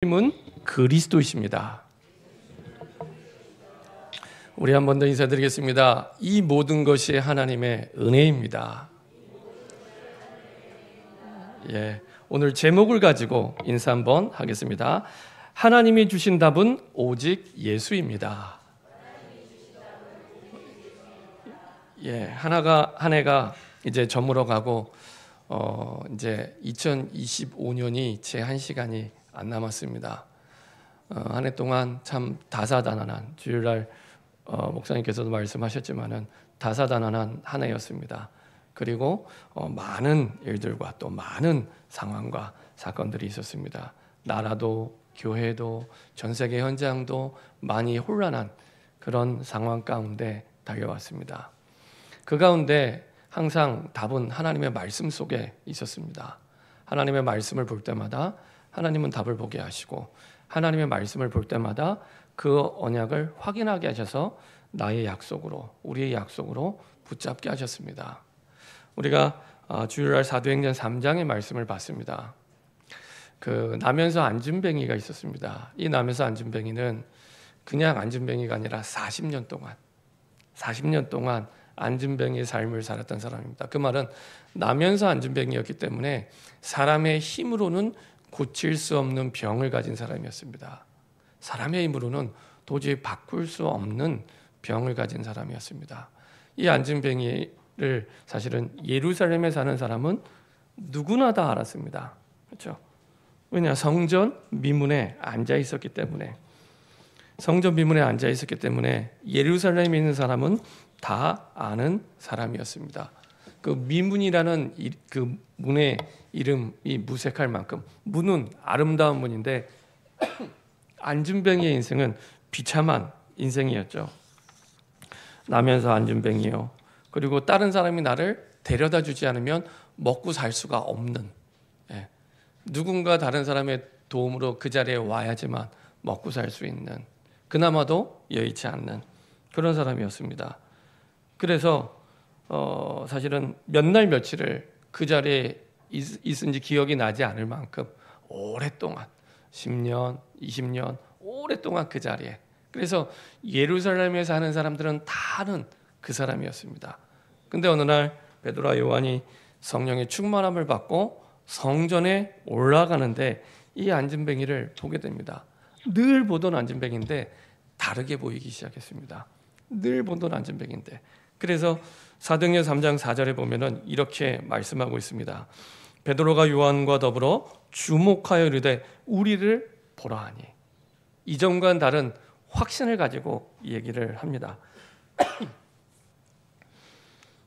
주님은 그리스도이십니다. 우리 한 번 더 인사드리겠습니다. 이 모든 것이 하나님의 은혜입니다. 오늘 제목을 가지고 인사 한번 하겠습니다. 하나님이 주신 답은 오직 예수입니다. 한 해가 이제 저물어 가고 이제 2025년이 제 한 시간이 안 남았습니다. 한 해 동안 참 다사다난한, 주일날 목사님께서도 말씀하셨지만은 다사다난한 한 해였습니다. 그리고 많은 일들과 또 많은 상황과 사건들이 있었습니다. 나라도 교회도 전 세계 현장도 많이 혼란한 그런 상황 가운데 달려왔습니다. 그 가운데 항상 답은 하나님의 말씀 속에 있었습니다. 하나님의 말씀을 볼 때마다 하나님은 답을 보게 하시고, 하나님의 말씀을 볼 때마다 그 언약을 확인하게 하셔서 나의 약속으로, 우리의 약속으로 붙잡게 하셨습니다. 우리가 주일날 사도행전 3장의 말씀을 봤습니다. 그 나면서 안진뱅이가 있었습니다. 이 나면서 안진뱅이는 그냥 안진뱅이가 아니라 40년 동안 안진뱅이의 삶을 살았던 사람입니다. 그 말은 나면서 안진뱅이였기 때문에 사람의 힘으로는 고칠 수 없는 병을 가진 사람이었습니다. 사람의 힘으로는 도저히 바꿀 수 없는 병을 가진 사람이었습니다. 이 안진뱅이를 사실은 예루살렘에 사는 사람은 누구나 다 알았습니다. 그렇죠? 왜냐? 성전 미문에 앉아 있었기 때문에, 예루살렘에 있는 사람은 다 아는 사람이었습니다. 그 미문이라는 그 문의 이름이 무색할 만큼, 문은 아름다운 문인데 안진뱅이의 인생은 비참한 인생이었죠. 나면서 안진뱅이요. 그리고 다른 사람이 나를 데려다 주지 않으면 먹고 살 수가 없는, 누군가 다른 사람의 도움으로 그 자리에 와야지만 먹고 살 수 있는, 그나마도 여의치 않는 그런 사람이었습니다. 그래서 사실은 몇 날 며칠을 그 자리에 있은지 기억이 나지 않을 만큼 오랫동안 10년, 20년 오랫동안 그 자리에, 그래서 예루살렘에 사는 사람들은 다 아는 그 사람이었습니다. 근데 어느 날 베드로와 요한이 성령의 충만함을 받고 성전에 올라가는데 이 안진뱅이를 보게 됩니다. 늘 보던 안진뱅인데 다르게 보이기 시작했습니다. 늘 보던 안진뱅인데, 그래서 사도행전 3장 4절에 보면은 이렇게 말씀하고 있습니다. 베드로가 요한과 더불어 주목하여 이르되 우리를 보라 하니, 이전과는 다른 확신을 가지고 얘기를 합니다.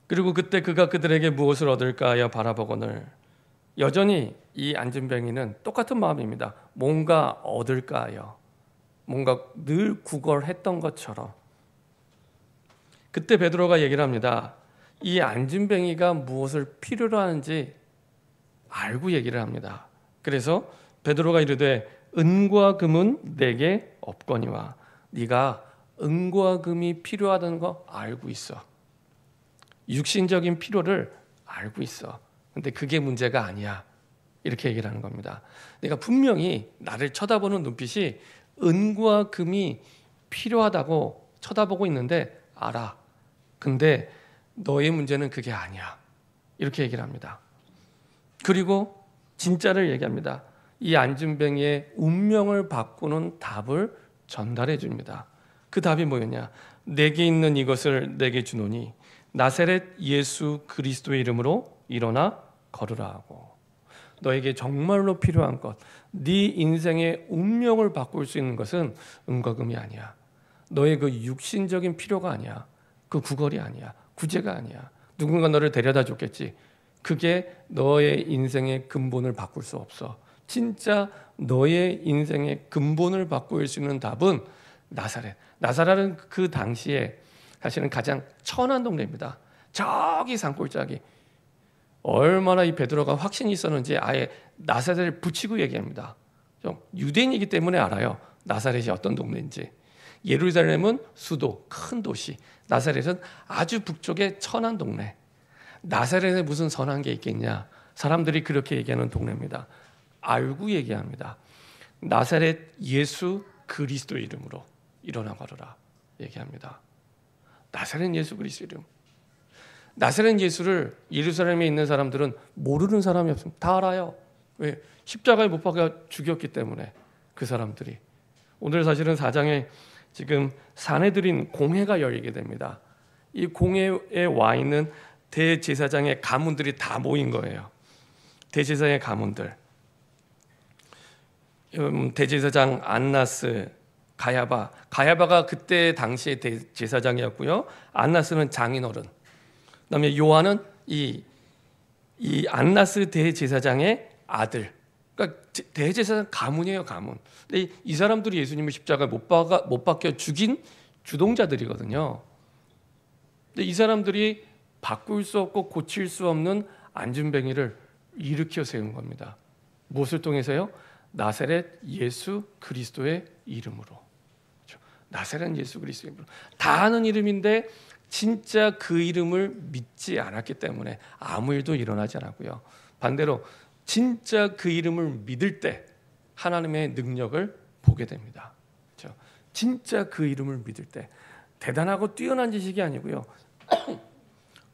그리고 그때 그가 그들에게 무엇을 얻을까 하여 바라보거늘, 여전히 이 안진뱅이는 똑같은 마음입니다. 뭔가 얻을까 하여, 뭔가 늘 구걸했던 것처럼. 그때 베드로가 얘기를 합니다. 이 안진뱅이가 무엇을 필요로 하는지 알고 얘기를 합니다. 그래서 베드로가 이르되 은과 금은 내게 없거니와, 네가 은과 금이 필요하다는 거 알고 있어. 육신적인 필요를 알고 있어. 근데 그게 문제가 아니야. 이렇게 얘기를 하는 겁니다. 내가 분명히 나를 쳐다보는 눈빛이 은과 금이 필요하다고 쳐다보고 있는데 알아. 근데 너의 문제는 그게 아니야. 이렇게 얘기를 합니다. 그리고 진짜를 얘기합니다. 이 안진뱅이의 운명을 바꾸는 답을 전달해 줍니다. 그 답이 뭐였냐? 내게 있는 이것을 내게 주노니 나사렛 예수 그리스도의 이름으로 일어나 걸으라 하고, 너에게 정말로 필요한 것, 네 인생의 운명을 바꿀 수 있는 것은 은과 금이 아니야. 너의 그 육신적인 필요가 아니야. 그 구걸이 아니야. 구제가 아니야. 누군가 너를 데려다 줬겠지. 그게 너의 인생의 근본을 바꿀 수 없어. 진짜 너의 인생의 근본을 바꿀 수 있는 답은 나사렛. 나사렛은 그 당시에 사실은 가장 천한 동네입니다. 저기 산골짜기. 얼마나 이 베드로가 확신이 있었는지 아예 나사렛을 붙이고 얘기합니다. 유대인이기 때문에 알아요. 나사렛이 어떤 동네인지. 예루살렘은 수도, 큰 도시. 나사렛은 아주 북쪽의 천한 동네. 나사렛에 무슨 선한 게 있겠냐? 사람들이 그렇게 얘기하는 동네입니다. 알고 얘기합니다. 나사렛 예수 그리스도 이름으로 일어나 걸어라 얘기합니다. 나사렛 예수 그리스도 이름. 나사렛 예수를 예루살렘에 있는 사람들은 모르는 사람이 없습니다. 다 알아요. 왜? 십자가에 못 박아 죽였기 때문에. 그 사람들이. 오늘 사실은 4장에 지금 사내들인 공회가 열리게 됩니다. 이 공회에 와 있는 대제사장의 가문들이 다 모인 거예요. 대제사장의 가문들. 대제사장 안나스, 가야바가 그때 당시의 대제사장이었고요. 안나스는 장인어른. 그다음에 요한은 이 안나스 대제사장의 아들. 그러니까 대제사장 가문이에요, 가문. 근데 이 사람들이 예수님을 십자가에 못 박혀 죽인 주동자들이거든요. 근데 이 사람들이 바꿀 수 없고 고칠 수 없는 안진뱅이를 일으켜 세운 겁니다. 무엇을 통해서요? 나사렛 예수 그리스도의 이름으로. 그렇죠? 나사렛 예수 그리스도의 이름으로. 다 아는 이름인데 진짜 그 이름을 믿지 않았기 때문에 아무 일도 일어나지 않았고요. 반대로 진짜 그 이름을 믿을 때 하나님의 능력을 보게 됩니다. 그렇죠? 진짜 그 이름을 믿을 때 대단하고 뛰어난 지식이 아니고요.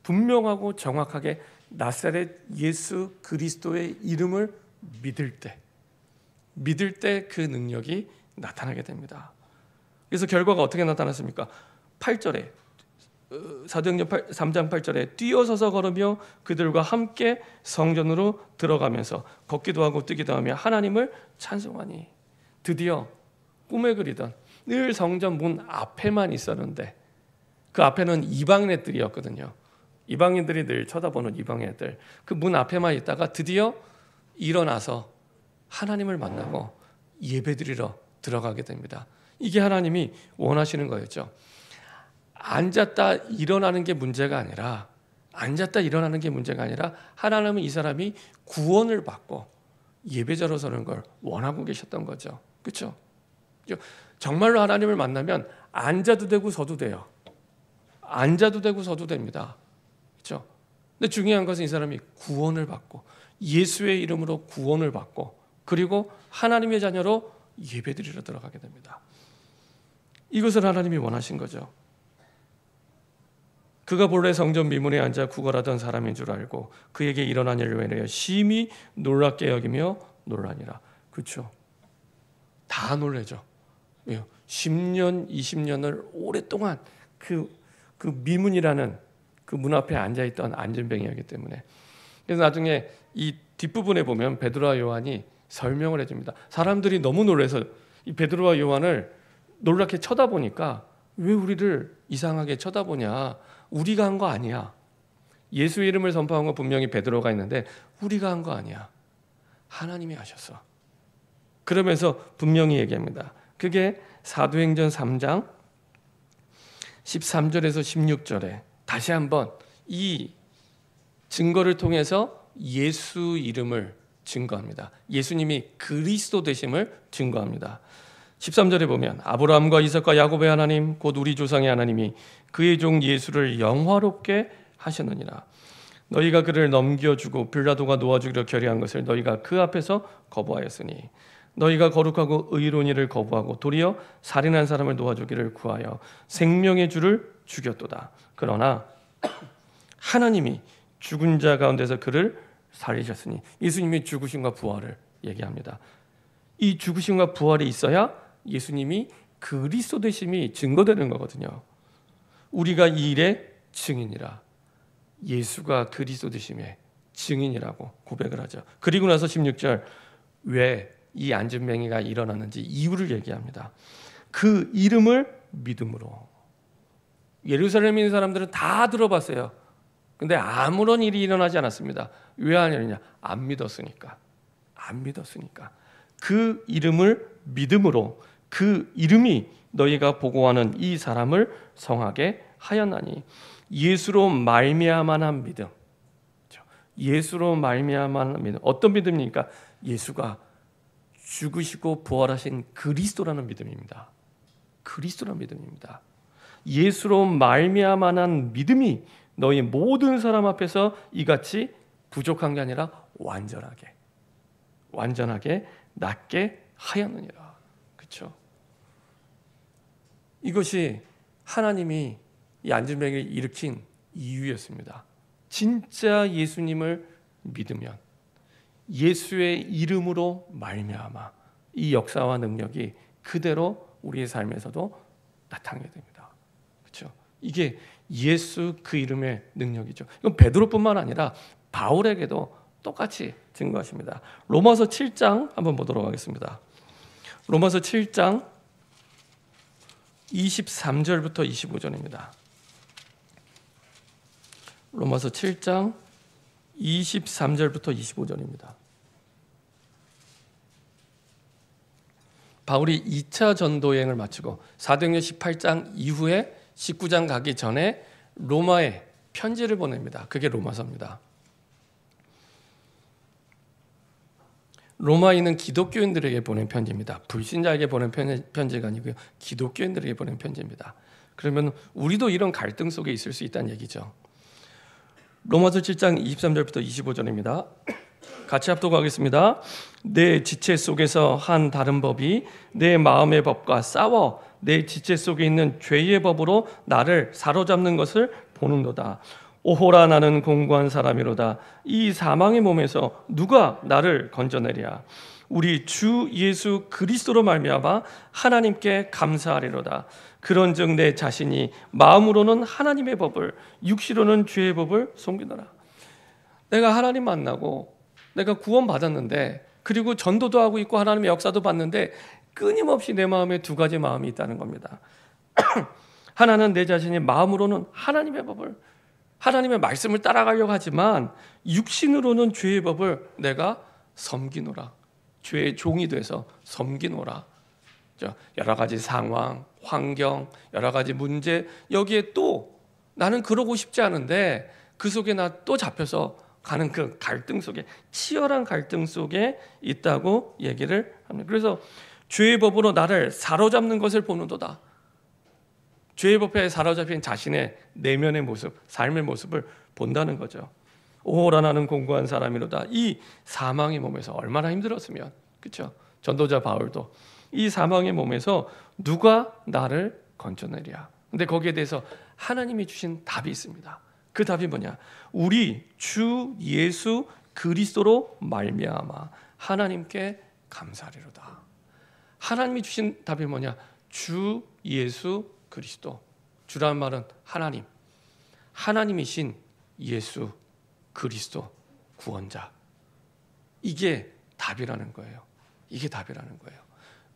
분명하고 정확하게 나사렛 예수 그리스도의 이름을 믿을 때 그 능력이 나타나게 됩니다. 그래서 결과가 어떻게 나타났습니까? 8절에 사도행전 3장 8절에 뛰어서서 걸으며 그들과 함께 성전으로 들어가면서 걷기도 하고 뛰기도 하며 하나님을 찬송하니. 드디어 꿈에 그리던 늘 성전 문 앞에만 있었는데 그 앞에는 이방인 애들이었거든요. 이방인들이 늘 쳐다보는 이방인 애들. 그 문 앞에만 있다가 드디어 일어나서 하나님을 만나고 예배드리러 들어가게 됩니다. 이게 하나님이 원하시는 거였죠. 앉았다 일어나는 게 문제가 아니라 하나님은 이 사람이 구원을 받고 예배자로 서는 걸 원하고 계셨던 거죠. 그렇죠? 정말로 하나님을 만나면 앉아도 되고 서도 돼요. 앉아도 되고 서도 됩니다. 그렇죠? 근데 중요한 것은 이 사람이 구원을 받고 예수의 이름으로 구원을 받고 그리고 하나님의 자녀로 예배드리러 들어가게 됩니다. 이것을 하나님이 원하신 거죠. 그가 본래 성전 미문에 앉아 구걸하던 사람인 줄 알고 그에게 일어난 일을 외려 심히 놀랍게 여기며 놀라니라. 그렇죠? 다 놀라죠. 10년, 20년을 오랫동안 그 미문이라는 그 문 앞에 앉아있던 안진뱅이였기 때문에. 그래서 나중에 이 뒷부분에 보면 베드로와 요한이 설명을 해줍니다. 사람들이 너무 놀라서 이 베드로와 요한을 놀랍게 쳐다보니까 왜 우리를 이상하게 쳐다보냐? 우리가 한 거 아니야. 예수 이름을 선포한 거 분명히 베드로가 있는데 우리가 한 거 아니야. 하나님이 하셨어. 그러면서 분명히 얘기합니다. 그게 사도행전 3장 13절에서 16절에 다시 한번 이 증거를 통해서 예수 이름을 증거합니다. 예수님이 그리스도 되심을 증거합니다. 13절에 보면 아브라함과 이삭과 야곱의 하나님 곧 우리 조상의 하나님이 그의 종 예수를 영화롭게 하셨느니라. 너희가 그를 넘겨주고 빌라도가 놓아주기로 결의한 것을 너희가 그 앞에서 거부하였으니 너희가 거룩하고 의로운 일을 거부하고 도리어 살인한 사람을 놓아주기를 구하여 생명의 주를 죽였도다. 그러나 하나님이 죽은 자 가운데서 그를 살리셨으니 예수님이 죽으심과 부활을 얘기합니다. 이 죽으심과 부활이 있어야 예수님이 그리스도 되심이 증거되는 거거든요. 우리가 이 일의 증인이라. 예수가 그리스도 되심의 증인이라고 고백을 하죠. 그리고 나서 16절 왜 이 안진뱅이가 일어났는지 이유를 얘기합니다. 그 이름을 믿음으로. 예루살렘에 있는 사람들은 다 들어봤어요. 근데 아무런 일이 일어나지 않았습니다. 왜 아니냐? 안 믿었으니까. 그 이름을 믿음으로 그 이름이 너희가 보고하는 이 사람을 성하게 하였나니 예수로 말미암아한 믿음. 예수로 말미암아한 믿음. 어떤 믿음입니까? 예수가 죽으시고 부활하신 그리스도라는 믿음입니다. 예수로 말미암아한 믿음이 너희 모든 사람 앞에서 이같이 부족한 게 아니라 완전하게 낫게 하였느니라. 그렇죠? 이것이 하나님이 이 안진뱅이를 일으킨 이유였습니다. 진짜 예수님을 믿으면 예수의 이름으로 말미암아 이 역사와 능력이 그대로 우리의 삶에서도 나타나게 됩니다. 그렇죠? 이게 예수 그 이름의 능력이죠. 이건 베드로뿐만 아니라 바울에게도 똑같이 증거하십니다. 로마서 7장 한번 보도록 하겠습니다. 로마서 7장 23절부터 25절입니다. 로마서 7장 23절부터 25절입니다. 바울이 2차 전도여행을 마치고 사도행전 18장 이후에 19장 가기 전에 로마에 편지를 보냅니다. 그게 로마서입니다. 로마에 있는 기독교인들에게 보낸 편지입니다. 불신자에게 보낸 편지가 아니고요. 기독교인들에게 보낸 편지입니다. 그러면 우리도 이런 갈등 속에 있을 수 있다는 얘기죠. 로마서 7장 23절부터 25절입니다. 같이 합독하겠습니다. 내 지체 속에서 한 다른 법이 내 마음의 법과 싸워 내 지체 속에 있는 죄의 법으로 나를 사로잡는 것을 보는도다. 오호라 나는 공고한 사람이로다. 이 사망의 몸에서 누가 나를 건져내랴. 우리 주 예수 그리스도로 말미암아 하나님께 감사하리로다. 그런즉 내 자신이 마음으로는 하나님의 법을 육시로는 죄의 법을 섬기노라. 내가 하나님 만나고 내가 구원 받았는데 그리고 전도도 하고 있고 하나님의 역사도 봤는데 끊임없이 내 마음에 두 가지 마음이 있다는 겁니다. 하나는 내 자신이 마음으로는 하나님의 법을 하나님의 말씀을 따라가려고 하지만 육신으로는 죄의 법을 내가 섬기노라. 죄의 종이 돼서 섬기노라. 여러 가지 상황, 환경, 여러 가지 문제 여기에 또 나는 그러고 싶지 않은데 그 속에 나 또 잡혀서 가는 그 갈등 속에 치열한 갈등 속에 있다고 얘기를 합니다. 그래서 죄의 법으로 나를 사로잡는 것을 보는도다. 죄의 법에 사로잡힌 자신의 내면의 모습, 삶의 모습을 본다는 거죠. 오호라 나는 공고한 사람이로다. 이 사망의 몸에서 얼마나 힘들었으면, 그렇죠? 전도자 바울도 이 사망의 몸에서 누가 나를 건져내랴. 근데 거기에 대해서 하나님이 주신 답이 있습니다. 그 답이 뭐냐? 우리 주 예수 그리스도로 말미암아 하나님께 감사하리로다. 하나님이 주신 답이 뭐냐? 주 예수 그리스도. 주라는 말은 하나님, 하나님이신 예수 그리스도 구원자. 이게 답이라는 거예요. 이게 답이라는 거예요.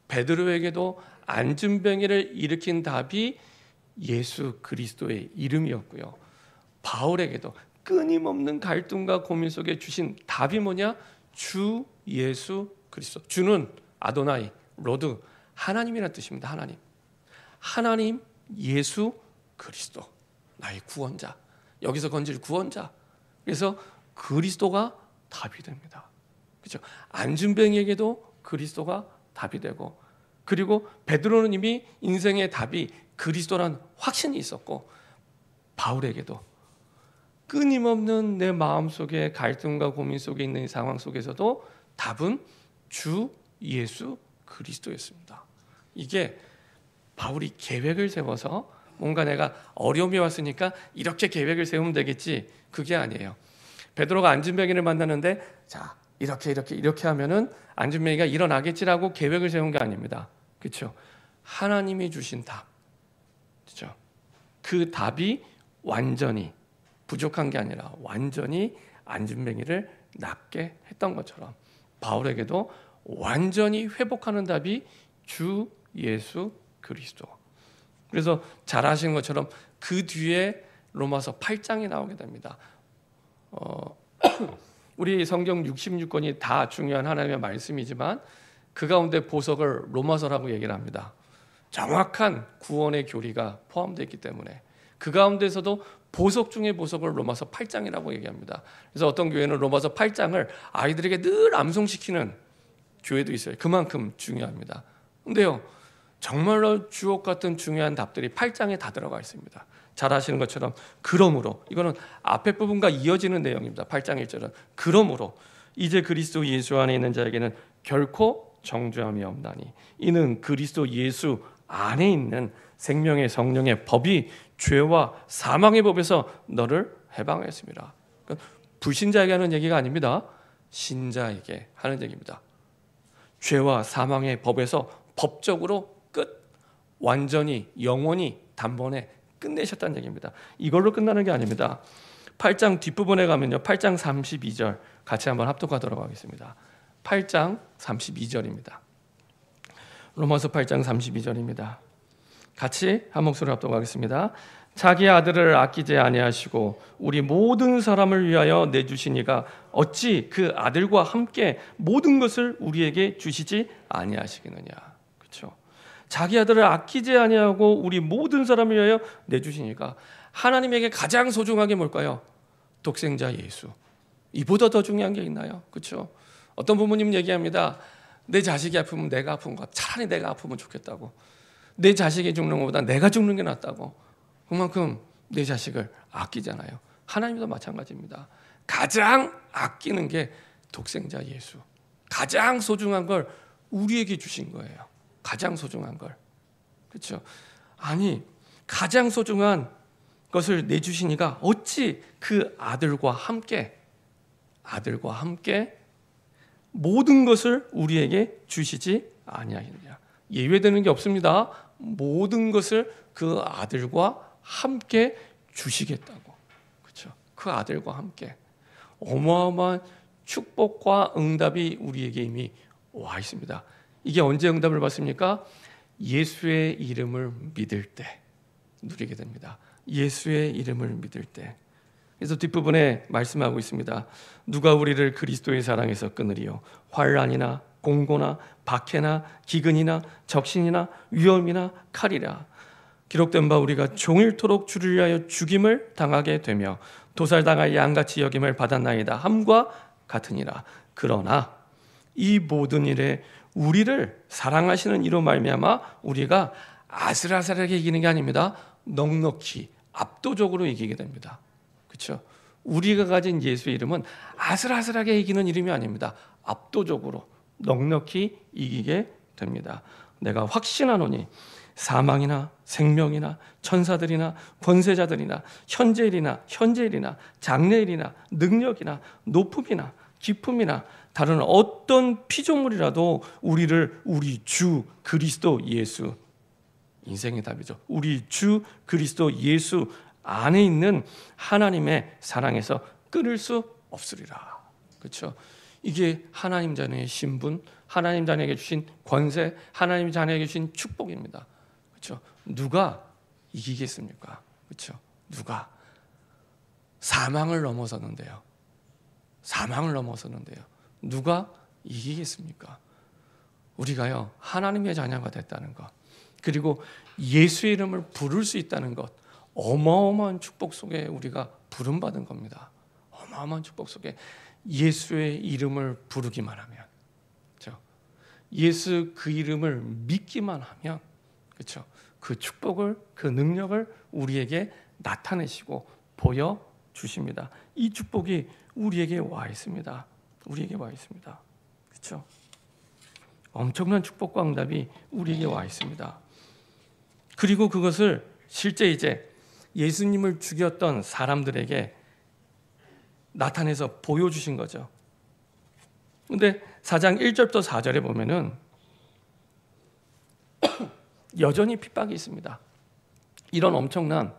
베드로에게도 안진뱅이를 일으킨 답이 예수 그리스도의 이름이었고요. 바울에게도 끊임없는 갈등과 고민 속에 주신 답이 뭐냐? 주 예수 그리스도. 주는 아도나이, 로드, 하나님이라는 뜻입니다. 하나님. 하나님 예수 그리스도. 나의 구원자. 여기서 건질 구원자. 그래서 그리스도가 답이 됩니다. 그렇죠? 안진뱅이에게도 그리스도가 답이 되고 그리고 베드로는 이미 인생의 답이 그리스도란 확신이 있었고 바울에게도 끊임없는 내 마음속에 갈등과 고민 속에 있는 상황 속에서도 답은 주 예수 그리스도였습니다. 이게 바울이 계획을 세워서 뭔가 내가 어려움이 왔으니까 이렇게 계획을 세우면 되겠지, 그게 아니에요. 베드로가 안진뱅이를 만나는데 자 이렇게 하면은 안진뱅이가 일어나겠지라고 계획을 세운 게 아닙니다. 그렇죠? 하나님이 주신 답, 그렇죠? 그 답이 완전히 부족한 게 아니라 완전히 안진뱅이를 낫게 했던 것처럼 바울에게도 완전히 회복하는 답이 주 예수 그리스도. 그래서 잘 아시는 것처럼 그 뒤에 로마서 8장이 나오게 됩니다. 우리 성경 66권이 다 중요한 하나님의 말씀이지만 그 가운데 보석을 로마서라고 얘기를 합니다. 정확한 구원의 교리가 포함되어 있기 때문에 그 가운데서도 보석 중의 보석을 로마서 8장이라고 얘기합니다. 그래서 어떤 교회는 로마서 8장을 아이들에게 늘 암송시키는 교회도 있어요. 그만큼 중요합니다. 근데요, 정말로 주옥 같은 중요한 답들이 8장에 다 들어가 있습니다. 잘 아시는 것처럼 그러므로, 이거는 앞에 부분과 이어지는 내용입니다. 8장 1절은 그러므로 이제 그리스도 예수 안에 있는 자에게는 결코 정죄함이 없나니 이는 그리스도 예수 안에 있는 생명의 성령의 법이 죄와 사망의 법에서 너를 해방하였습니다. 그러니까 불신자에게 하는 얘기가 아닙니다. 신자에게 하는 얘기입니다. 죄와 사망의 법에서 법적으로 끝, 완전히 영원히 단번에 끝내셨다는 얘기입니다. 이걸로 끝나는 게 아닙니다. 8장 뒷부분에 가면요, 8장 32절 같이 한번 합독하도록 하겠습니다. 8장 32절입니다. 로마서 8장 32절입니다. 같이 한 목소리로 합독하겠습니다. 자기 아들을 아끼지 아니하시고 우리 모든 사람을 위하여 내주시니가 어찌 그 아들과 함께 모든 것을 우리에게 주시지 아니하시겠느냐. 그렇죠? 자기 아들을 아끼지 아니하고 우리 모든 사람을 위하여 내주시니까 하나님에게 가장 소중한 게 뭘까요? 독생자 예수. 이보다 더 중요한 게 있나요? 그렇죠? 어떤 부모님 얘기합니다. 내 자식이 아프면 내가 아픈 것, 차라리 내가 아프면 좋겠다고. 내 자식이 죽는 것보다 내가 죽는 게 낫다고. 그만큼 내 자식을 아끼잖아요. 하나님도 마찬가지입니다. 가장 아끼는 게 독생자 예수. 가장 소중한 걸 우리에게 주신 거예요. 가장 소중한 걸. 그렇죠? 아니, 가장 소중한 것을 내주시니까 어찌 그 아들과 함께 모든 것을 우리에게 주시지 아니하겠느냐. 예외되는 게 없습니다. 모든 것을 그 아들과 함께 주시겠다고. 그렇죠? 그 아들과 함께 어마어마한 축복과 응답이 우리에게 이미 와 있습니다. 이게 언제 응답을 받습니까? 예수의 이름을 믿을 때 누리게 됩니다. 예수의 이름을 믿을 때. 그래서 뒷부분에 말씀하고 있습니다. 누가 우리를 그리스도의 사랑에서 끊으리요? 환난이나 공고나 박해나 기근이나 적신이나 위험이나 칼이라. 기록된 바 우리가 종일토록 주를 위하여 죽임을 당하게 되며 도살당할 양같이 여김을 받았나이다 함과 같으니라. 그러나 이 모든 일에 우리를 사랑하시는 이로 말미암아 우리가 아슬아슬하게 이기는 게 아닙니다. 넉넉히 압도적으로 이기게 됩니다. 그렇죠? 우리가 가진 예수의 이름은 아슬아슬하게 이기는 이름이 아닙니다. 압도적으로 넉넉히 이기게 됩니다. 내가 확신하노니 사망이나 생명이나 천사들이나 권세자들이나 현재일이나 장래일이나 능력이나 높음이나 깊음이나 다른 어떤 피조물이라도 우리를 우리 주 그리스도 예수, 인생의 답이죠. 우리 주 그리스도 예수 안에 있는 하나님의 사랑에서 끊을 수 없으리라. 그렇죠? 이게 하나님 자녀의 신분, 하나님 자녀에게 주신 권세, 하나님 자녀에게 주신 축복입니다. 그렇죠? 누가 이기겠습니까? 그렇죠? 누가 사망을 넘어서는데요. 누가 이기겠습니까? 우리가요, 하나님의 자녀가 됐다는 것, 그리고 예수의 이름을 부를 수 있다는 것, 어마어마한 축복 속에 우리가 부름받은 겁니다. 어마어마한 축복 속에 예수의 이름을 부르기만 하면, 그렇죠? 예수 그 이름을 믿기만 하면, 그렇죠? 그 축복을, 그 능력을 우리에게 나타내시고 보여주십니다. 이 축복이 우리에게 와 있습니다. 그렇죠? 엄청난 축복과 응답이 우리에게 와 있습니다. 그리고 그것을 실제 이제 예수님을 죽였던 사람들에게 나타내서 보여주신 거죠. 그런데 4장 1절부터 4절에 보면은 여전히 핍박이 있습니다. 이런 엄청난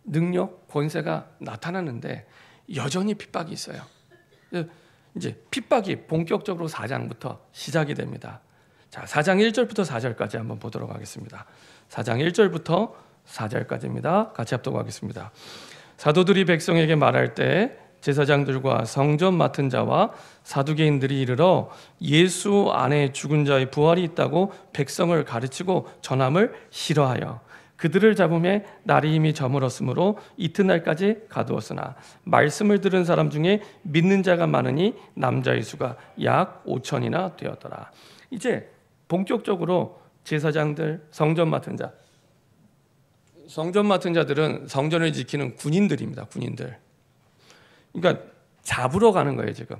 능력, 권세가 나타나는데 여전히 핍박이 있어요. 이제 핍박이 본격적으로 4장부터 시작이 됩니다. 자, 4장 1절부터 4절까지 한번 보도록 하겠습니다. 4장 1절부터 4절까지입니다. 같이 합독하겠습니다. 사도들이 백성에게 말할 때 제사장들과 성전 맡은 자와 사두개인들이 이르러 예수 안에 죽은 자의 부활이 있다고 백성을 가르치고 전함을 싫어하여 그들을 잡음에 날이 이미 저물었으므로 이튿날까지 가두었으나 말씀을 들은 사람 중에 믿는 자가 많으니 남자의 수가 약 5천이나 되었더라. 이제 본격적으로 제사장들, 성전 맡은 자들은 성전을 지키는 군인들입니다. 군인들. 그러니까 잡으러 가는 거예요, 지금.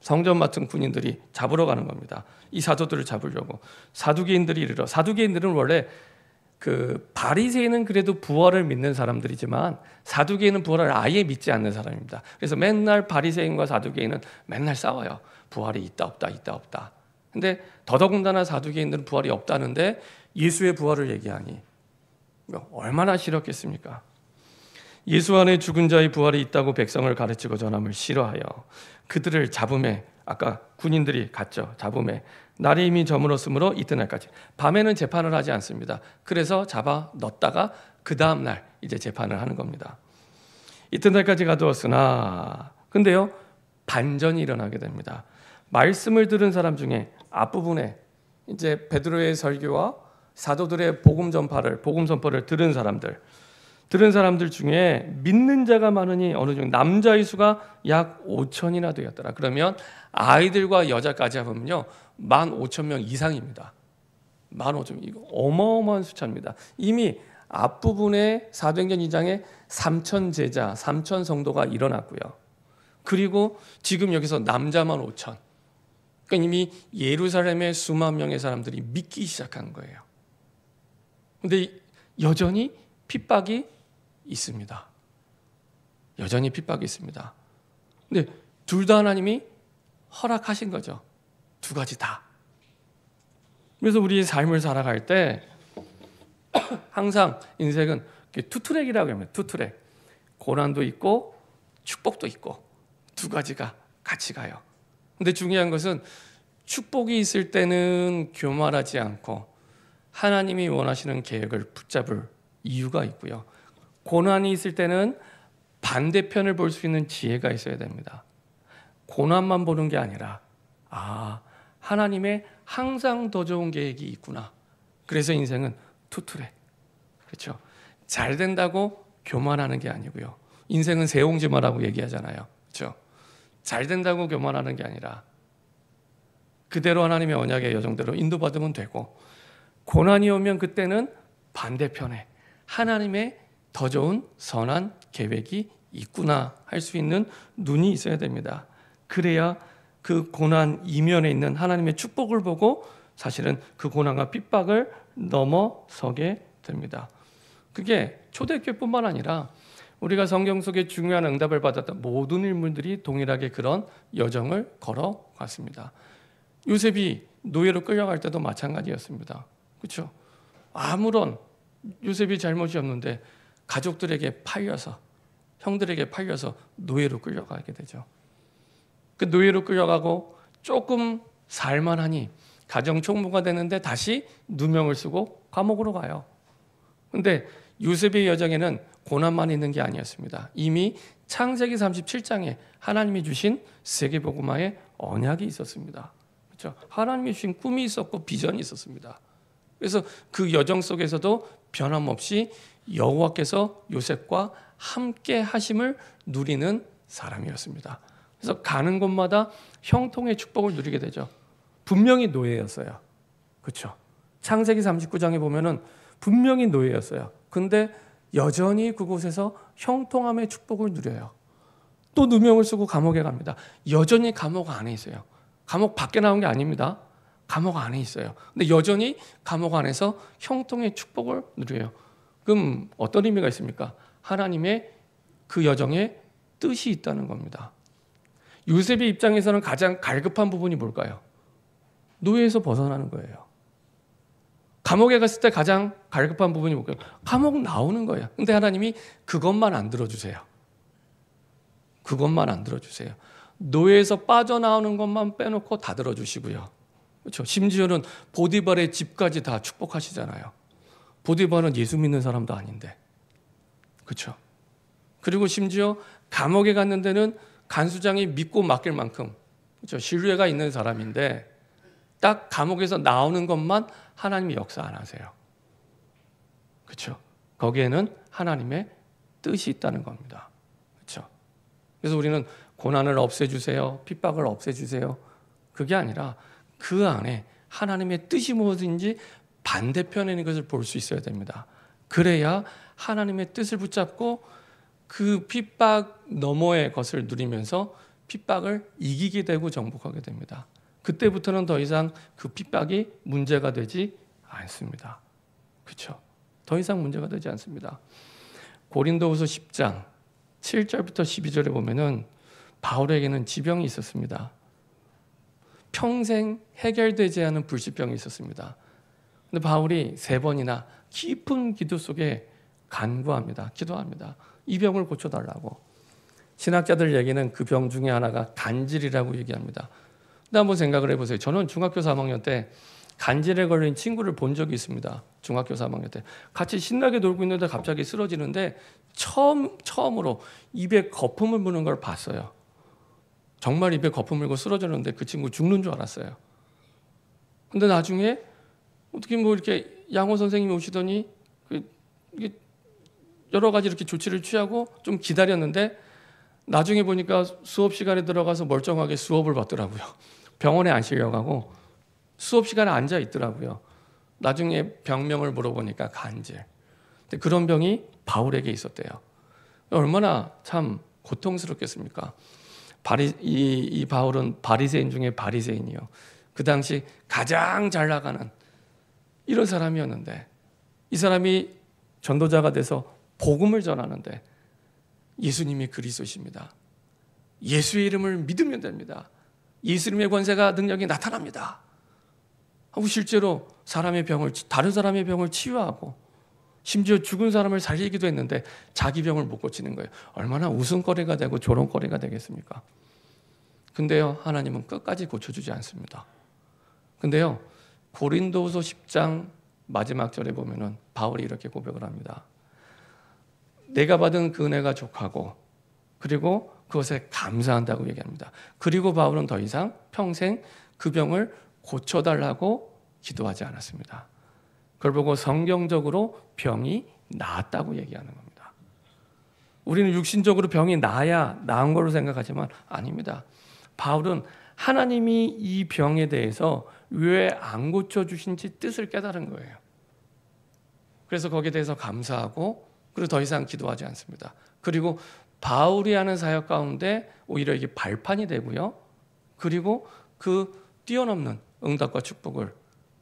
성전 맡은 군인들이 잡으러 가는 겁니다. 이 사도들을 잡으려고. 사두개인들은 원래 그 바리새인은 그래도 부활을 믿는 사람들이지만 사두개인은 부활을 아예 믿지 않는 사람입니다. 그래서 맨날 바리새인과 사두개인은 맨날 싸워요. 부활이 있다 없다 있다 없다. 근데 더더군다나 사두개인들은 부활이 없다는데 예수의 부활을 얘기하니 얼마나 싫었겠습니까? 예수 안에 죽은 자의 부활이 있다고 백성을 가르치고 전함을 싫어하여 그들을 잡음에, 아까 군인들이 갔죠. 잡음에 날이 이미 저물었으므로 이튿날까지, 밤에는 재판을 하지 않습니다. 그래서 잡아 넣었다가 그 다음 날 이제 재판을 하는 겁니다. 이튿날까지 가두었으나, 근데요 반전이 일어나게 됩니다. 말씀을 들은 사람 중에 앞부분에 이제 베드로의 설교와 사도들의 복음 선포를 들은 사람들 중에 믿는 자가 많으니 어느 정도 남자의 수가 약 5천이나 되었더라. 그러면 아이들과 여자까지 하면요 15,000명 이상입니다. 15,000명, 이거 어마어마한 숫자입니다. 이미 앞부분에 사도행전 2장에 3천 제자, 3천 성도가 일어났고요. 그리고 지금 여기서 남자만 5천. 그러니까 이미 예루살렘의 수만 명의 사람들이 믿기 시작한 거예요. 근데 여전히 핍박이 있습니다. 여전히 핍박이 있습니다. 근데 둘 다 하나님이 허락하신 거죠. 두 가지 다. 그래서 우리 삶을 살아갈 때 항상 인생은 투트랙이라고 합니다. 투트랙. 고난도 있고 축복도 있고 두 가지가 같이 가요. 근데 중요한 것은 축복이 있을 때는 교만하지 않고 하나님이 원하시는 계획을 붙잡을 이유가 있고요. 고난이 있을 때는 반대편을 볼 수 있는 지혜가 있어야 됩니다. 고난만 보는 게 아니라 하나님의 항상 더 좋은 계획이 있구나. 그래서 인생은 투트랙. 그렇죠? 잘 된다고 교만하는 게 아니고요. 인생은 새옹지마라고 얘기하잖아요. 그렇죠? 잘 된다고 교만하는 게 아니라 그대로 하나님의 언약의 여정대로 인도받으면 되고, 고난이 오면 그때는 반대편에 하나님의 더 좋은 선한 계획이 있구나 할 수 있는 눈이 있어야 됩니다. 그래야 그 고난 이면에 있는 하나님의 축복을 보고 사실은 그 고난과 핍박을 넘어서게 됩니다. 그게 초대교회뿐만 아니라 우리가 성경 속에 중요한 응답을 받았던 모든 인물들이 동일하게 그런 여정을 걸어갔습니다. 요셉이 노예로 끌려갈 때도 마찬가지였습니다. 그렇죠? 아무런 요셉이 잘못이 없는데 가족들에게 팔려서, 형들에게 팔려서 노예로 끌려가게 되죠. 그 노예로 끌려가고 조금 살만하니 가정 총무가 되는데 다시 누명을 쓰고 감옥으로 가요. 근데 요셉의 여정에는 고난만 있는 게 아니었습니다. 이미 창세기 37장에 하나님이 주신 세계복음화의 언약이 있었습니다. 그렇죠? 하나님이 주신 꿈이 있었고 비전이 있었습니다. 그래서 그 여정 속에서도 변함없이 여호와께서 요셉과 함께 하심을 누리는 사람이었습니다. 그래서 가는 곳마다 형통의 축복을 누리게 되죠. 분명히 노예였어요. 그렇죠? 창세기 39장에 보면은 분명히 노예였어요. 근데 여전히 그곳에서 형통함의 축복을 누려요. 또 누명을 쓰고 감옥에 갑니다. 여전히 감옥 안에 있어요. 감옥 밖에 나온 게 아닙니다. 감옥 안에 있어요. 근데 여전히 감옥 안에서 형통의 축복을 누려요. 그럼 어떤 의미가 있습니까? 하나님의 그 여정에 뜻이 있다는 겁니다. 요셉의 입장에서는 가장 갈급한 부분이 뭘까요? 노예에서 벗어나는 거예요. 감옥에 갔을 때 가장 갈급한 부분이 뭘까요? 감옥 나오는 거예요. 근데 하나님이 그것만 안 들어주세요. 그것만 안 들어주세요. 노예에서 빠져나오는 것만 빼놓고 다 들어주시고요. 그렇죠? 심지어는 보디발의 집까지 다 축복하시잖아요. 보디발은 예수 믿는 사람도 아닌데. 그렇죠? 그리고 심지어 감옥에 갔는 데는 간수장이 믿고 맡길 만큼, 그렇죠? 신뢰가 있는 사람인데 딱 감옥에서 나오는 것만 하나님이 역사 안 하세요. 그렇죠? 거기에는 하나님의 뜻이 있다는 겁니다. 그렇죠? 그래서 우리는 고난을 없애주세요, 핍박을 없애주세요, 그게 아니라 그 안에 하나님의 뜻이 무엇인지 반대편에 있는 것을 볼 수 있어야 됩니다. 그래야 하나님의 뜻을 붙잡고 그 핍박 너머의 것을 누리면서 핍박을 이기게 되고 정복하게 됩니다. 그때부터는 더 이상 그 핍박이 문제가 되지 않습니다. 그렇죠? 더 이상 문제가 되지 않습니다. 고린도후서 10장 7절부터 12절에 보면은 바울에게는 지병이 있었습니다. 평생 해결되지 않은 불치병이 있었습니다. 근데 바울이 3번이나 깊은 기도 속에 간구합니다. 기도합니다. 이 병을 고쳐달라고. 신학자들 얘기는 그 병 중에 하나가 간질이라고 얘기합니다. 근데 한번 생각을 해보세요. 저는 중학교 3학년 때 간질에 걸린 친구를 본 적이 있습니다. 중학교 3학년 때 같이 신나게 놀고 있는데 갑자기 쓰러지는데 처음으로 입에 거품을 무는 걸 봤어요. 정말 입에 거품 물고 쓰러졌는데 그 친구 죽는 줄 알았어요. 근데 나중에 어떻게 뭐 이렇게 양호 선생님이 오시더니 여러 가지 이렇게 조치를 취하고 좀 기다렸는데 나중에 보니까 수업 시간에 들어가서 멀쩡하게 수업을 받더라고요. 병원에 안 실려가고 수업 시간에 앉아 있더라고요. 나중에 병명을 물어보니까 간질. 근데 그런 병이 바울에게 있었대요. 얼마나 참 고통스럽겠습니까? 이 바울은 바리새인 중에 바리새인이요. 그 당시 가장 잘 나가는 이런 사람이었는데 이 사람이 전도자가 돼서 복음을 전하는데 예수님이 그리스도십니다. 예수의 이름을 믿으면 됩니다. 예수님의 권세가 능력이 나타납니다. 하고 실제로 다른 사람의 병을 치유하고 심지어 죽은 사람을 살리기도 했는데 자기 병을 못 고치는 거예요. 얼마나 웃음거리가 되고 조롱거리가 되겠습니까? 근데요, 하나님은 끝까지 고쳐주지 않습니다. 근데요, 고린도후서 10장 마지막 절에 보면은 바울이 이렇게 고백을 합니다. 내가 받은 그 은혜가 족하고 그리고 그것에 감사한다고 얘기합니다. 그리고 바울은 더 이상 평생 그 병을 고쳐달라고 기도하지 않았습니다. 그걸 보고 성경적으로 병이 나았다고 얘기하는 겁니다. 우리는 육신적으로 병이 나은 걸로 생각하지만 아닙니다. 바울은 하나님이 이 병에 대해서 왜 안 고쳐주신지 뜻을 깨달은 거예요. 그래서 거기에 대해서 감사하고 그리고 더 이상 기도하지 않습니다. 그리고 바울이 하는 사역 가운데 오히려 이게 발판이 되고요. 그리고 그 뛰어넘는 응답과 축복을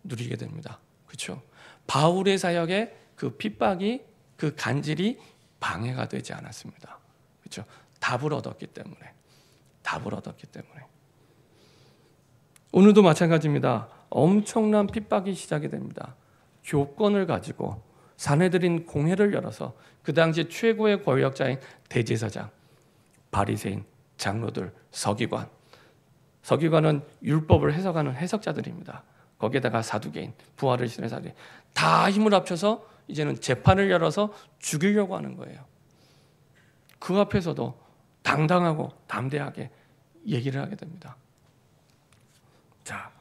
누리게 됩니다. 그렇죠? 바울의 사역에 그 핍박이 그 간질이 방해가 되지 않았습니다. 그렇죠? 답을 얻었기 때문에. 오늘도 마찬가지입니다. 엄청난 핍박이 시작이 됩니다. 교권을 가지고 사내들인 공회를 열어서 그 당시 최고의 권력자인 대제사장, 바리새인, 장로들, 서기관은 율법을 해석하는 해석자들입니다. 거기에다가 사두개인, 부활을 신의 사람들이 다 힘을 합쳐서 이제는 재판을 열어서 죽이려고 하는 거예요. 그 앞에서도 당당하고 담대하게 얘기를 하게 됩니다. 자,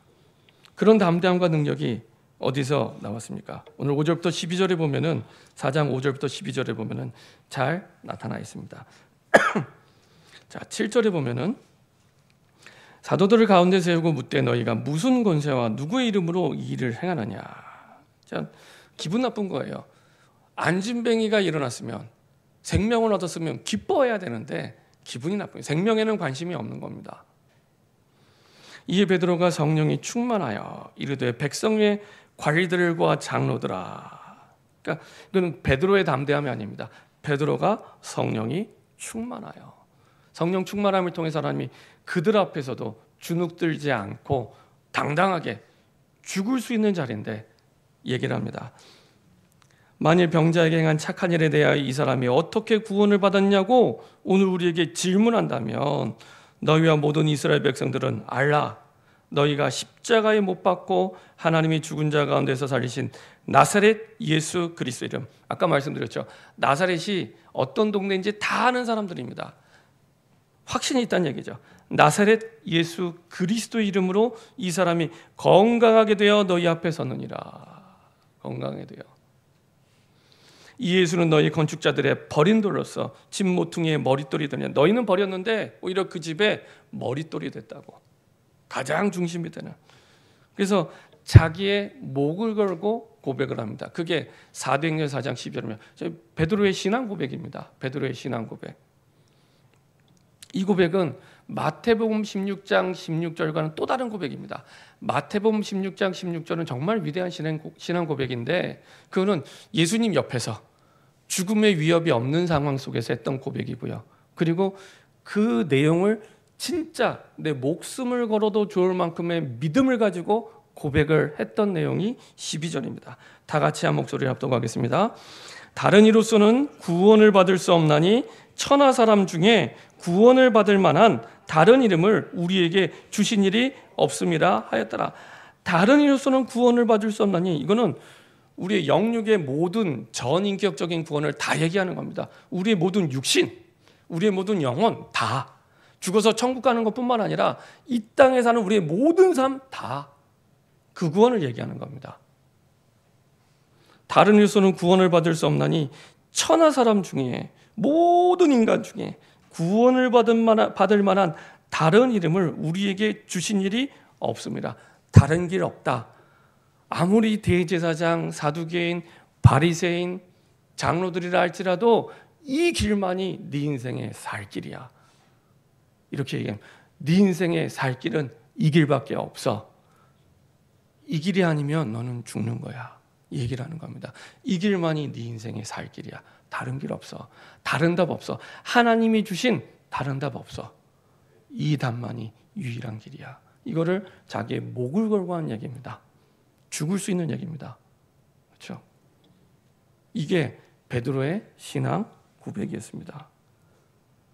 그런 담대함과 능력이 어디서 나왔습니까? 오늘 5절부터 12절에 보면은 4장 5절부터 12절에 보면은 잘 나타나 있습니다. 자, 7절에 보면은 사도들을 가운데 세우고 묻되 너희가 무슨 권세와 누구의 이름으로 이 일을 행하느냐. 자, 기분 나쁜 거예요. 안진뱅이가 일어났으면 생명을 얻었으면 기뻐해야 되는데 기분이 나쁜 거예요. 생명에는 관심이 없는 겁니다. 이에 베드로가 성령이 충만하여 이르되 백성의 관리들과 장로들아. 그러니까 이거는 베드로의 담대함이 아닙니다. 베드로가 성령이 충만하여. 성령 충만함을 통해서 하나님이 그들 앞에서도 주눅들지 않고 당당하게 죽을 수 있는 자리인데 얘기를 합니다. 만일 병자에게 행한 착한 일에 대하여 이 사람이 어떻게 구원을 받았냐고 오늘 우리에게 질문한다면 너희와 모든 이스라엘 백성들은 알라. 너희가 십자가에 못 박고 하나님이 죽은 자 가운데서 살리신 나사렛 예수 그리스도 이름. 아까 말씀드렸죠. 나사렛이 어떤 동네인지 다 아는 사람들입니다. 확신이 있다는 얘기죠. 나사렛 예수 그리스도 이름으로 이 사람이 건강하게 되어 너희 앞에 서느니라. 건강하게 되어. 이 예수는 너희 건축자들의 버린 돌로서 집 모퉁이의 머릿돌이 되냐. 너희는 버렸는데 오히려 그 집에 머릿돌이 됐다고. 가장 중심이 되는. 그래서 자기의 목을 걸고 고백을 합니다. 그게 사도행전 4장 12절이면 베드로의 신앙 고백입니다. 베드로의 신앙 고백. 이 고백은 마태복음 16장 16절과는 또 다른 고백입니다. 마태복음 16장 16절은 정말 위대한 신앙 고백인데 그거는 예수님 옆에서 죽음의 위협이 없는 상황 속에서 했던 고백이고요. 그리고 그 내용을 진짜 내 목숨을 걸어도 좋을 만큼의 믿음을 가지고 고백을 했던 내용이 12절입니다. 다 같이 한 목소리를 합독하겠습니다. 다른 이로서는 구원을 받을 수 없나니 천하 사람 중에 구원을 받을 만한 다른 이름을 우리에게 주신 일이 없음이라 하였더라. 다른 이로서는 구원을 받을 수 없나니 이거는 우리의 영육의 모든 전인격적인 구원을 다 얘기하는 겁니다. 우리의 모든 육신, 우리의 모든 영혼 다 죽어서 천국 가는 것뿐만 아니라 이 땅에 사는 우리의 모든 삶 다 그 구원을 얘기하는 겁니다. 다른 이로서는 구원을 받을 수 없나니 천하 사람 중에 모든 인간 중에 구원을 받을 만한 다른 이름을 우리에게 주신 일이 없습니다. 다른 길 없다. 아무리 대제사장, 사두개인, 바리새인, 장로들이라 할지라도 이 길만이 네 인생의 살 길이야. 이렇게 얘기하면 네 인생의 살 길은 이 길밖에 없어. 이 길이 아니면 너는 죽는 거야. 이 얘기를 하는 겁니다. 이 길만이 네 인생의 살 길이야. 다른 길 없어. 다른 답 없어. 하나님이 주신 다른 답 없어. 이 답만이 유일한 길이야. 이거를 자기의 목을 걸고 한 얘기입니다. 죽을 수 있는 얘기입니다. 그렇죠? 이게 베드로의 신앙 고백이었습니다.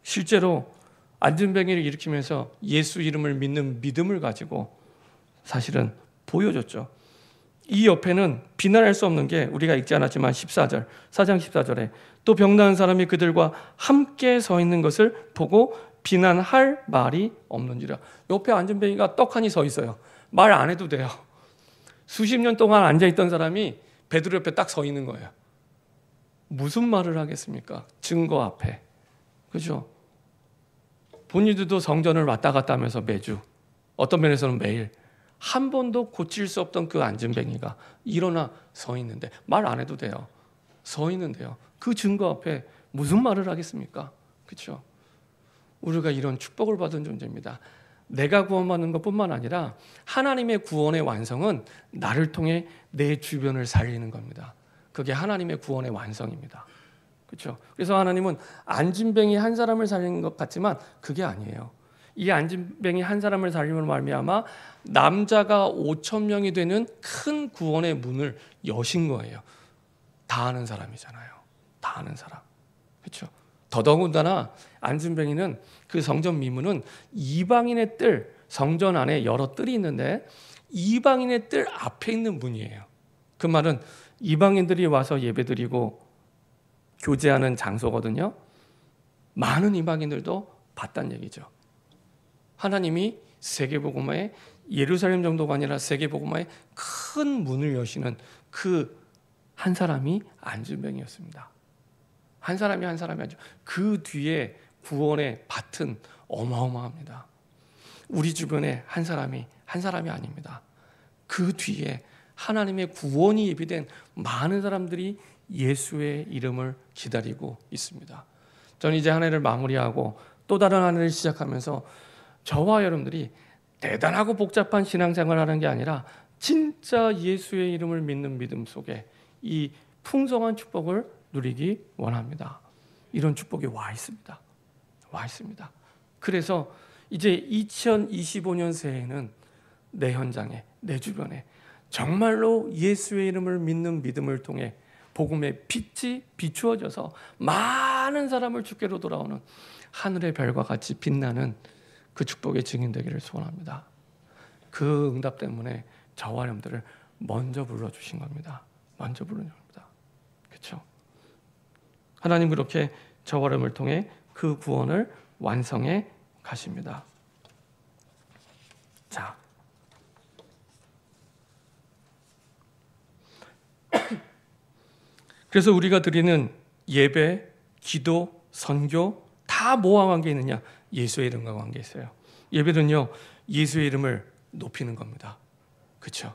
실제로 안진뱅이를 일으키면서 예수 이름을 믿는 믿음을 가지고 사실은 보여줬죠. 이 옆에는 비난할 수 없는 게 우리가 읽지 않았지만 14절, 4장 14절에 또 병나은 사람이 그들과 함께 서 있는 것을 보고 비난할 말이 없는지라. 옆에 안진뱅이가 떡하니 서 있어요. 말 안 해도 돼요. 수십 년 동안 앉아있던 사람이 베드로 옆에 딱 서 있는 거예요. 무슨 말을 하겠습니까? 증거 앞에. 그죠? 본인들도 성전을 왔다 갔다 하면서 매주, 어떤 면에서는 매일 한 번도 고칠 수 없던 그 안진뱅이가 일어나 서 있는데 말 안 해도 돼요. 서 있는데요. 그 증거 앞에 무슨 말을 하겠습니까? 그렇죠? 우리가 이런 축복을 받은 존재입니다. 내가 구원받는 것뿐만 아니라 하나님의 구원의 완성은 나를 통해 내 주변을 살리는 겁니다. 그게 하나님의 구원의 완성입니다. 그렇죠? 그래서 하나님은 안진뱅이 한 사람을 살리는 것 같지만 그게 아니에요. 이 안진뱅이 한 사람을 살림으로 말미암아 남자가 5,000명이 되는 큰 구원의 문을 여신 거예요. 다 아는 사람이잖아요. 다 아는 사람. 그렇죠? 더더군다나 안진뱅이는 그 성전 미문은 이방인의 뜰, 성전 안에 여러 뜰이 있는데 이방인의 뜰 앞에 있는 문이에요. 그 말은 이방인들이 와서 예배드리고 교제하는 장소거든요. 많은 이방인들도 봤다는 얘기죠. 하나님이 세계복음화에 예루살렘 정도가 아니라 세계복음화에 큰 문을 여시는 그 한 사람이 안진뱅이였습니다. 한 사람이 아니죠. 그 뒤에 구원의 밭은 어마어마합니다. 우리 주변에 한 사람이 아닙니다. 그 뒤에 하나님의 구원이 예비된 많은 사람들이 예수의 이름을 기다리고 있습니다. 저는 이제 한 해를 마무리하고 또 다른 한 해를 시작하면서 저와 여러분들이 대단하고 복잡한 신앙생활을 하는 게 아니라 진짜 예수의 이름을 믿는 믿음 속에 이 풍성한 축복을 누리기 원합니다. 이런 축복이 와 있습니다. 와 있습니다. 그래서 이제 2025년 새해에는 내 현장에, 내 주변에 정말로 예수의 이름을 믿는 믿음을 통해 복음의 빛이 비추어져서 많은 사람을 주께로 돌아오는 하늘의 별과 같이 빛나는 그 축복의 증인 되기를 소원합니다. 그 응답 때문에 저와 여러분들을 먼저 불러주신 겁니다. 먼저 부르는 겁니다. 그렇죠? 하나님 그렇게 저와 여러분을 통해 그 구원을 완성해 가십니다. 자, 그래서 우리가 드리는 예배, 기도, 선교 다 뭐와 관계 있느냐? 예수의 이름과 관계 있어요. 예배는요, 예수의 이름을 높이는 겁니다. 그렇죠?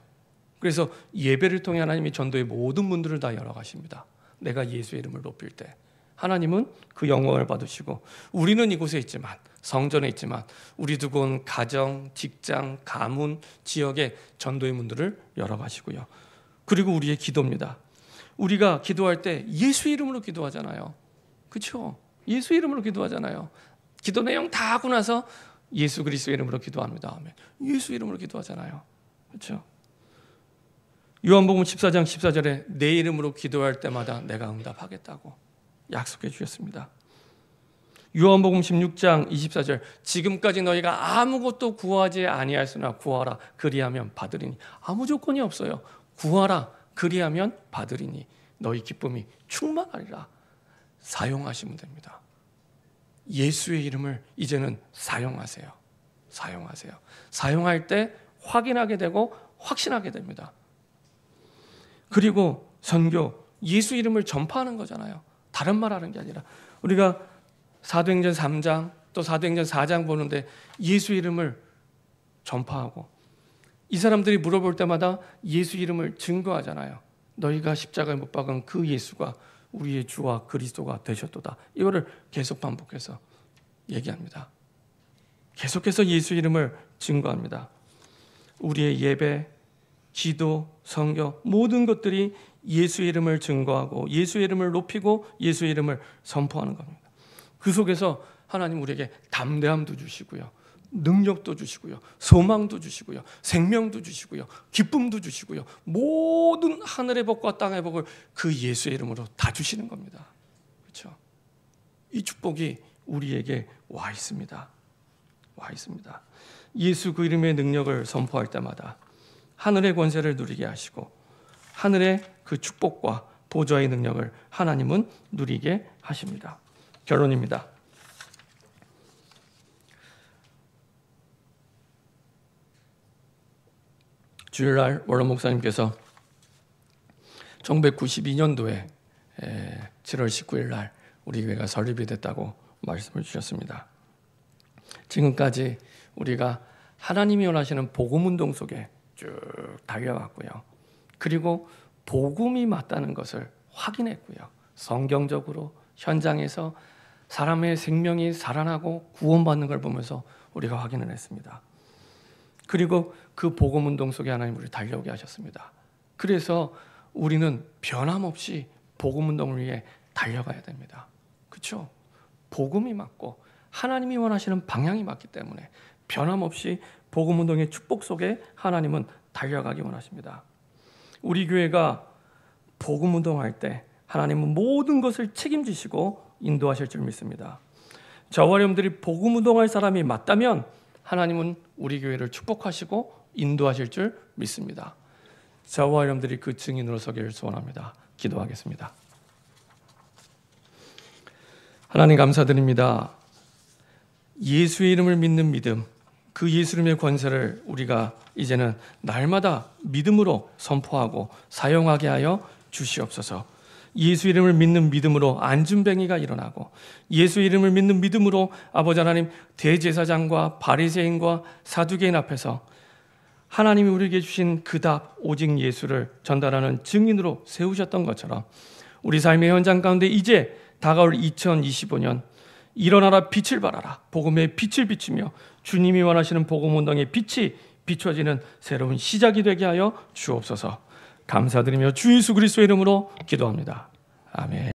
그래서 예배를 통해 하나님이 전도의 모든 문들을 다 열어가십니다. 내가 예수의 이름을 높일 때 하나님은 그 영광을 받으시고 우리는 이곳에 있지만 성전에 있지만 우리 두고 온 가정, 직장, 가문, 지역의 전도의 문들을 열어가시고요. 그리고 우리의 기도입니다. 우리가 기도할 때 예수 이름으로 기도하잖아요. 그렇죠? 예수 이름으로 기도하잖아요. 기도 내용 다 하고 나서 예수 그리스도의 이름으로 기도합니다. 아멘. 예수 이름으로 기도하잖아요. 그렇죠? 요한복음 14장 14절에 내 이름으로 기도할 때마다 내가 응답하겠다고 약속해 주셨습니다. 요한복음 16장 24절 지금까지 너희가 아무것도 구하지 아니하였으나 구하라 그리하면 받으리니. 아무 조건이 없어요. 구하라 그리하면 받으리니 너희 기쁨이 충만하리라. 사용하시면 됩니다. 예수의 이름을 이제는 사용하세요. 사용하세요. 사용할 때 확인하게 되고 확신하게 됩니다. 그리고 선교, 예수 이름을 전파하는 거잖아요. 다른 말 하는 게 아니라 우리가 사도행전 3장 또 사도행전 4장 보는데 예수 이름을 전파하고 이 사람들이 물어볼 때마다 예수 이름을 증거하잖아요. 너희가 십자가에 못 박은 그 예수가 우리의 주와 그리스도가 되셨도다. 이거를 계속 반복해서 얘기합니다. 계속해서 예수 이름을 증거합니다. 우리의 예배, 기도, 선교 모든 것들이 예수 이름을 증거하고 예수 이름을 높이고 예수 이름을 선포하는 겁니다. 그 속에서 하나님 우리에게 담대함도 주시고요. 능력도 주시고요. 소망도 주시고요. 생명도 주시고요. 기쁨도 주시고요. 모든 하늘의 복과 땅의 복을 그 예수의 이름으로 다 주시는 겁니다. 그렇죠? 이 축복이 우리에게 와 있습니다. 와 있습니다. 예수 그 이름의 능력을 선포할 때마다 하늘의 권세를 누리게 하시고 하늘의 그 축복과 보좌의 능력을 하나님은 누리게 하십니다. 결론입니다. 주일날 원로 목사님께서 1992년도에 7월 19일 날 우리 교회가 설립이 됐다고 말씀을 주셨습니다. 지금까지 우리가 하나님이 원하시는 복음운동 속에 쭉 달려왔고요. 그리고 복음이 맞다는 것을 확인했고요. 성경적으로 현장에서 사람의 생명이 살아나고 구원받는 걸 보면서 우리가 확인을 했습니다. 그리고 그 복음운동 속에 하나님 우리를 달려오게 하셨습니다. 그래서 우리는 변함없이 복음운동을 위해 달려가야 됩니다. 그렇죠? 복음이 맞고 하나님이 원하시는 방향이 맞기 때문에 변함없이 복음운동의 축복 속에 하나님은 달려가기 원하십니다. 우리 교회가 복음운동할 때 하나님은 모든 것을 책임지시고 인도하실 줄 믿습니다. 저와 여러분들이 복음운동할 사람이 맞다면 하나님은 우리 교회를 축복하시고 인도하실 줄 믿습니다. 저와 여러분들이 그 증인으로 서기를 소원합니다. 기도하겠습니다. 하나님 감사드립니다. 예수의 이름을 믿는 믿음, 그 예수 이름의 권세를 우리가 이제는 날마다 믿음으로 선포하고 사용하게 하여 주시옵소서. 예수 이름을 믿는 믿음으로 안진뱅이가 일어나고 예수 이름을 믿는 믿음으로 아버지 하나님 대제사장과 바리새인과 사두개인 앞에서 하나님이 우리에게 주신 그 답 오직 예수를 전달하는 증인으로 세우셨던 것처럼 우리 삶의 현장 가운데 이제 다가올 2025년 일어나라 빛을 발하라 복음의 빛을 비추며 주님이 원하시는 복음운동의 빛이 비춰지는 새로운 시작이 되게 하여 주옵소서. 감사드리며 주 예수 그리스도의 이름으로 기도합니다. 아멘.